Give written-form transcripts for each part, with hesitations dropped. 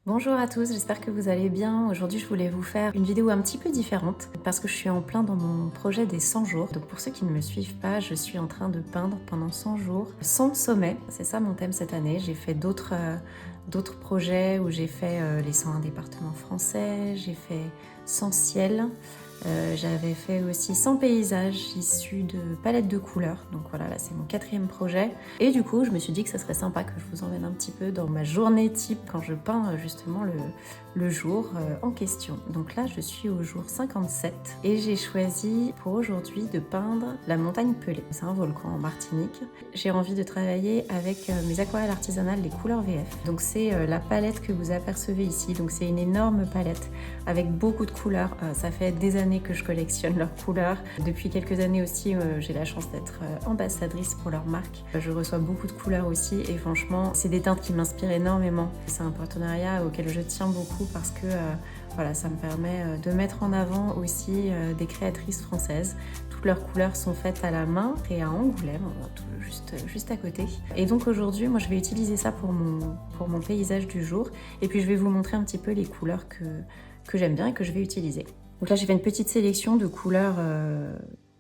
Bonjour à tous, j'espère que vous allez bien. Aujourd'hui, je voulais vous faire une vidéo un petit peu différente parce que je suis en plein dans mon projet des 100 jours. Donc pour ceux qui ne me suivent pas, je suis en train de peindre pendant 100 jours, sans sommet. C'est ça mon thème cette année. J'ai fait d'autres projets où j'ai fait les 101 départements français, j'ai fait 100 ciels. J'avais fait aussi 100 paysages issus de palettes de couleurs. Donc voilà, là c'est mon 4e projet. Et du coup, je me suis dit que ça serait sympa que je vous emmène un petit peu dans ma journée type quand je peins justement le jour en question. Donc là, je suis au jour 57 et j'ai choisi pour aujourd'hui de peindre la montagne Pelée. C'est un volcan en Martinique. J'ai envie de travailler avec mes aquarelles artisanales, les couleurs VF. Donc c'est la palette que vous apercevez ici. Donc c'est une énorme palette avec beaucoup de couleurs. Ça fait des années que je collectionne leurs couleurs. Depuis quelques années aussi, j'ai la chance d'être ambassadrice pour leur marque. Je reçois beaucoup de couleurs aussi et franchement, c'est des teintes qui m'inspirent énormément. C'est un partenariat auquel je tiens beaucoup parce que voilà, ça me permet de mettre en avant aussi des créatrices françaises. Toutes leurs couleurs sont faites à la main et à Angoulême, juste à côté. Et donc aujourd'hui, moi je vais utiliser ça pour mon paysage du jour. Et puis je vais vous montrer un petit peu les couleurs que j'aime bien et que je vais utiliser. Donc là, j'ai fait une petite sélection de couleurs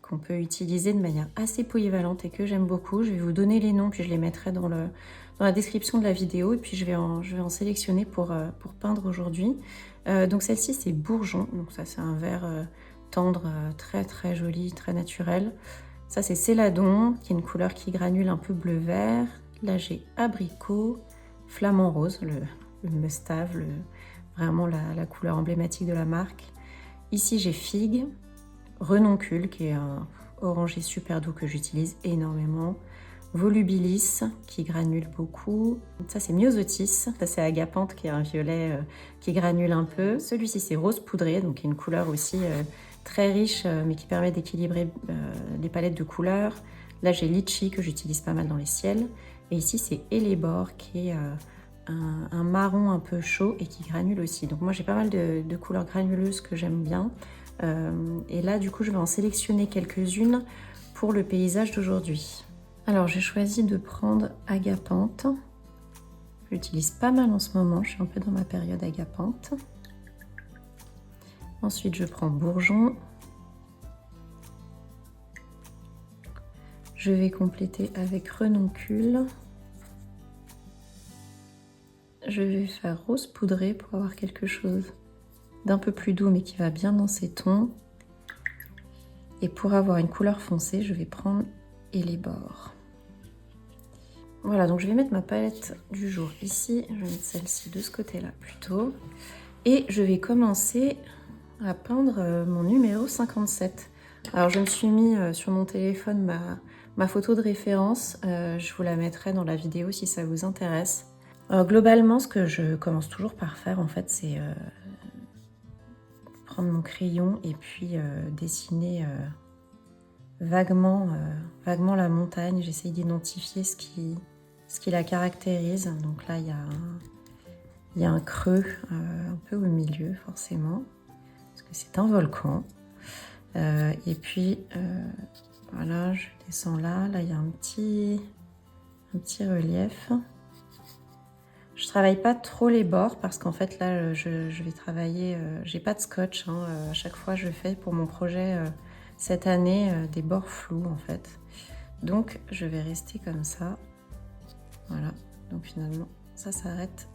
qu'on peut utiliser de manière assez polyvalente et que j'aime beaucoup. Je vais vous donner les noms, puis je les mettrai dans la description de la vidéo. Et puis je vais en sélectionner pour peindre aujourd'hui. Donc celle-ci, c'est Bourgeon. Donc ça, c'est un vert tendre, très très joli, très naturel. Ça, c'est Céladon, qui est une couleur qui granule un peu bleu-vert. Là, j'ai Abricot, Flamant Rose, le mustave, vraiment la couleur emblématique de la marque. Ici, j'ai Figue, Renoncule, qui est un orangé super doux que j'utilise énormément. Volubilis, qui granule beaucoup. Ça, c'est Myosotis. Ça, c'est Agapanthe, qui est un violet qui granule un peu. Celui-ci, c'est Rose Poudrée, donc qui est une couleur aussi très riche, mais qui permet d'équilibrer les palettes de couleurs. Là, j'ai Litchi, que j'utilise pas mal dans les ciels. Et ici, c'est Hellebore, qui est un marron un peu chaud et qui granule aussi. Donc moi j'ai pas mal de couleurs granuleuses que j'aime bien. Et là du coup je vais en sélectionner quelques-unes pour le paysage d'aujourd'hui. Alors j'ai choisi de prendre Agapanthe. J'utilise pas mal en ce moment, je suis un peu dans ma période Agapanthe. Ensuite je prends Bourgeon. Je vais compléter avec Renoncule. Je vais faire Rose Poudrée pour avoir quelque chose d'un peu plus doux mais qui va bien dans ces tons. Et pour avoir une couleur foncée, je vais prendre Hellebore. Voilà, donc je vais mettre ma palette du jour ici. Je vais mettre celle-ci de ce côté-là plutôt. Et je vais commencer à peindre mon numéro 57. Alors je me suis mis sur mon téléphone ma photo de référence. Je vous la mettrai dans la vidéo si ça vous intéresse. Alors globalement, ce que je commence toujours par faire, en fait, c'est prendre mon crayon et puis dessiner vaguement la montagne. J'essaye d'identifier ce qui la caractérise. Donc là, il y a un creux un peu au milieu, forcément, parce que c'est un volcan. Et puis, voilà, je descends là. Là, il y a un petit relief. Je travaille pas trop les bords parce qu'en fait là je vais travailler, j'ai pas de scotch, hein, à chaque fois je fais pour mon projet cette année des bords flous en fait. Donc je vais rester comme ça, voilà. Donc finalement ça s'arrête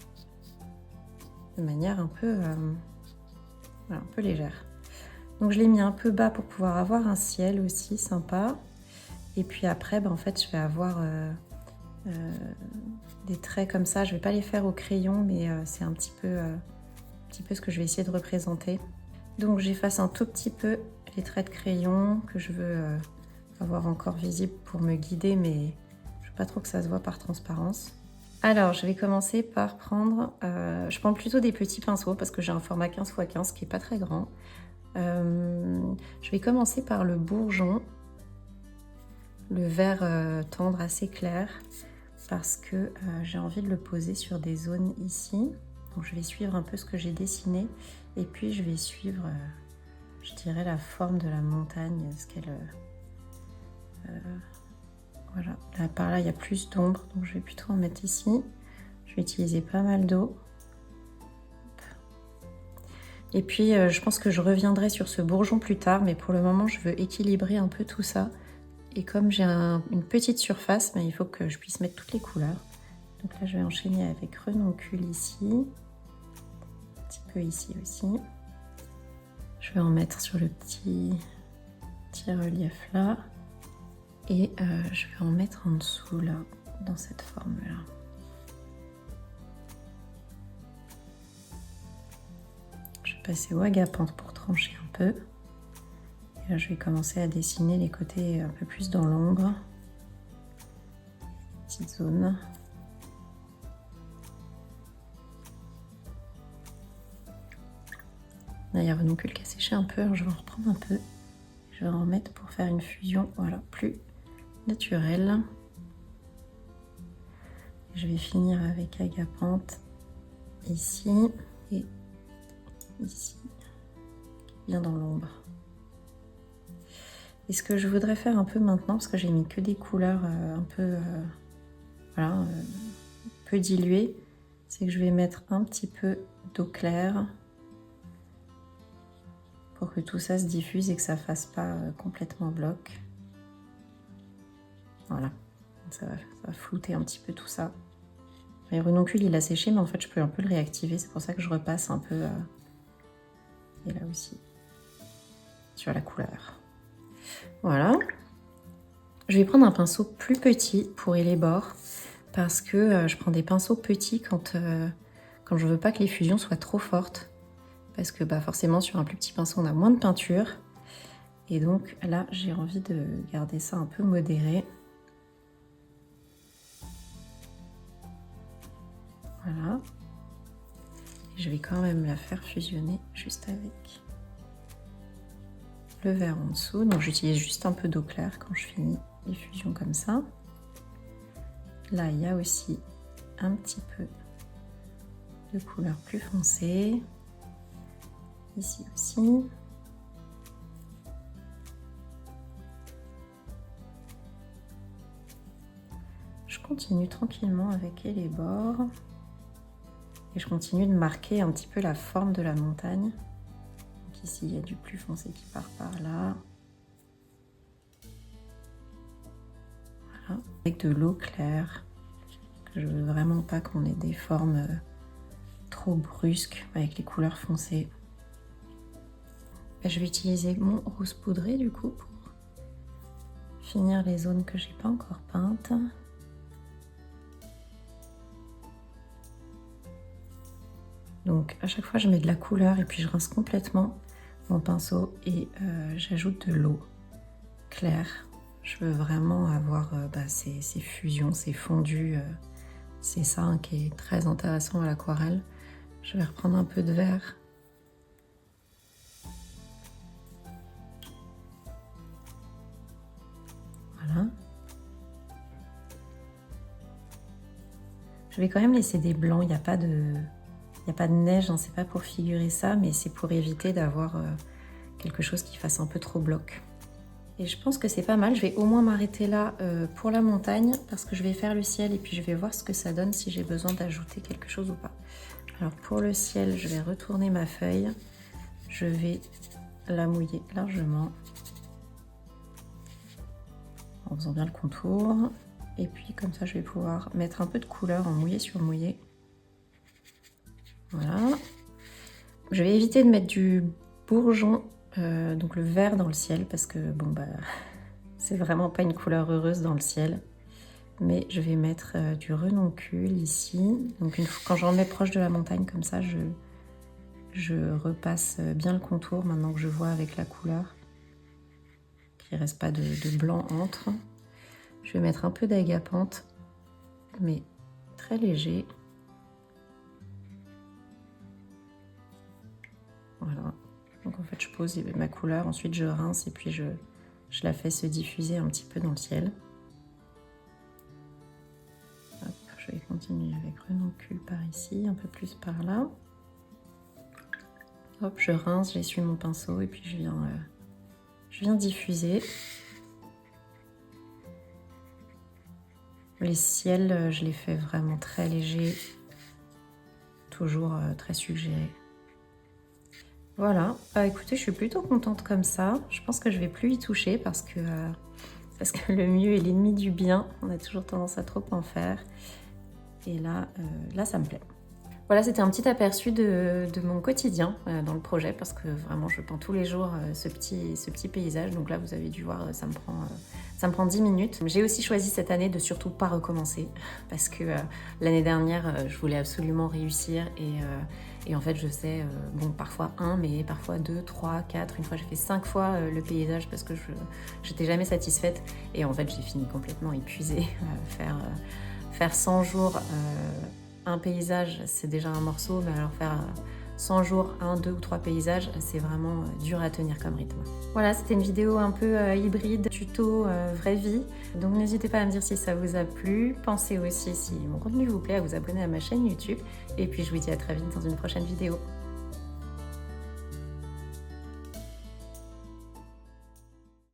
de manière un peu, voilà, un peu légère. Donc je l'ai mis un peu bas pour pouvoir avoir un ciel aussi sympa. Et puis après en fait je vais avoir des traits comme ça. Je vais pas les faire au crayon, mais c'est un petit peu ce que je vais essayer de représenter. Donc j'efface un tout petit peu les traits de crayon que je veux avoir encore visibles pour me guider, mais je veux pas trop que ça se voit par transparence. Alors je vais commencer par prendre, je prends plutôt des petits pinceaux parce que j'ai un format 15×15 qui est pas très grand. Je vais commencer par le bourgeon, le vert tendre assez clair, parce que j'ai envie de le poser sur des zones ici. Donc je vais suivre un peu ce que j'ai dessiné et puis je vais suivre, je dirais, la forme de la montagne, ce qu'elle... voilà, là, par là il y a plus d'ombre, donc je vais plutôt en mettre ici. Je vais utiliser pas mal d'eau. Et puis je pense que je reviendrai sur ce bourgeon plus tard, mais pour le moment je veux équilibrer un peu tout ça. Et comme j'ai une petite surface, il faut que je puisse mettre toutes les couleurs. Donc là je vais enchaîner avec renoncule ici, un petit peu ici aussi. Je vais en mettre sur le petit relief là. Et je vais en mettre en dessous là, dans cette forme là. Je vais passer au agapante pour trancher un peu. Et là je vais commencer à dessiner les côtés un peu plus dans l'ombre. Petite zone. Là il y a renoncule qui a séché un peu, alors je vais en reprendre un peu. Je vais en remettre pour faire une fusion, voilà, plus naturelle. Je vais finir avec agapante ici et ici, bien dans l'ombre. Et ce que je voudrais faire un peu maintenant, parce que j'ai mis que des couleurs un peu, voilà, peu diluées, c'est que je vais mettre un petit peu d'eau claire pour que tout ça se diffuse et que ça fasse pas complètement bloc. Voilà, ça va flouter un petit peu tout ça. Le renoncule il a séché, mais en fait je peux un peu le réactiver, c'est pour ça que je repasse un peu et là aussi sur la couleur. Voilà. Je vais prendre un pinceau plus petit pour les bords parce que je prends des pinceaux petits quand je veux pas que les fusions soient trop fortes, parce que forcément sur un plus petit pinceau on a moins de peinture et donc là j'ai envie de garder ça un peu modéré. Voilà. Et je vais quand même la faire fusionner juste avec le vert en dessous. Donc j'utilise juste un peu d'eau claire quand je finis les fusions comme ça. Là il y a aussi un petit peu de couleur plus foncée. Ici aussi. Je continue tranquillement avec les bords. Et je continue de marquer un petit peu la forme de la montagne. Donc ici, il y a du plus foncé qui part par là. Voilà. Avec de l'eau claire. Je veux vraiment pas qu'on ait des formes trop brusques avec les couleurs foncées. Je vais utiliser mon rose poudré du coup pour finir les zones que j'ai pas encore peintes. Donc à chaque fois je mets de la couleur et puis je rince complètement mon pinceau et j'ajoute de l'eau claire. Je veux vraiment avoir ces fusions, ces fondus. C'est ça qui est très intéressant à l'aquarelle. Je vais reprendre un peu de vert. Voilà. Je vais quand même laisser des blancs, il n'y a pas de neige, hein, c'est pas pour figurer ça, mais c'est pour éviter d'avoir quelque chose qui fasse un peu trop bloc. Et je pense que c'est pas mal, je vais au moins m'arrêter là pour la montagne, parce que je vais faire le ciel et puis je vais voir ce que ça donne, si j'ai besoin d'ajouter quelque chose ou pas. Alors pour le ciel, je vais retourner ma feuille, je vais la mouiller largement, en faisant bien le contour. Et puis comme ça, je vais pouvoir mettre un peu de couleur en mouillé sur mouillé. Voilà. Je vais éviter de mettre du bourgeon, donc le vert dans le ciel, parce que bon c'est vraiment pas une couleur heureuse dans le ciel. Mais je vais mettre du renoncule ici. Donc quand j'en mets proche de la montagne comme ça, je repasse bien le contour maintenant que je vois avec la couleur, qu'il ne reste pas de blanc entre. Je vais mettre un peu d'agapante, mais très léger. Voilà. Donc en fait je pose ma couleur, ensuite je rince et puis je la fais se diffuser un petit peu dans le ciel. Hop, je vais continuer avec renoncule par ici, un peu plus par là. Hop, je rince, j'essuie mon pinceau et puis je viens diffuser. Les ciels, je les fais vraiment très légers, toujours très suggérés. Voilà, bah écoutez, je suis plutôt contente comme ça. Je pense que je vais plus y toucher parce que le mieux est l'ennemi du bien. On a toujours tendance à trop en faire. Et là, ça me plaît. Voilà, c'était un petit aperçu de mon quotidien dans le projet parce que vraiment, je peins tous les jours ce petit paysage. Donc là, vous avez dû voir, ça me prend 10 minutes. J'ai aussi choisi cette année de surtout pas recommencer parce que l'année dernière, je voulais absolument réussir et en fait, je sais, bon, parfois un, mais parfois deux, trois, quatre. Une fois, j'ai fait 5 fois le paysage parce que je n'étais jamais satisfaite et en fait, j'ai fini complètement épuisée. Faire 100 jours un paysage, c'est déjà un morceau, mais alors faire 100 jours, 1, 2 ou 3 paysages, c'est vraiment dur à tenir comme rythme. Voilà, c'était une vidéo un peu hybride, tuto, vraie vie. Donc n'hésitez pas à me dire si ça vous a plu. Pensez aussi, si mon contenu vous plaît, à vous abonner à ma chaîne YouTube. Et puis je vous dis à très vite dans une prochaine vidéo.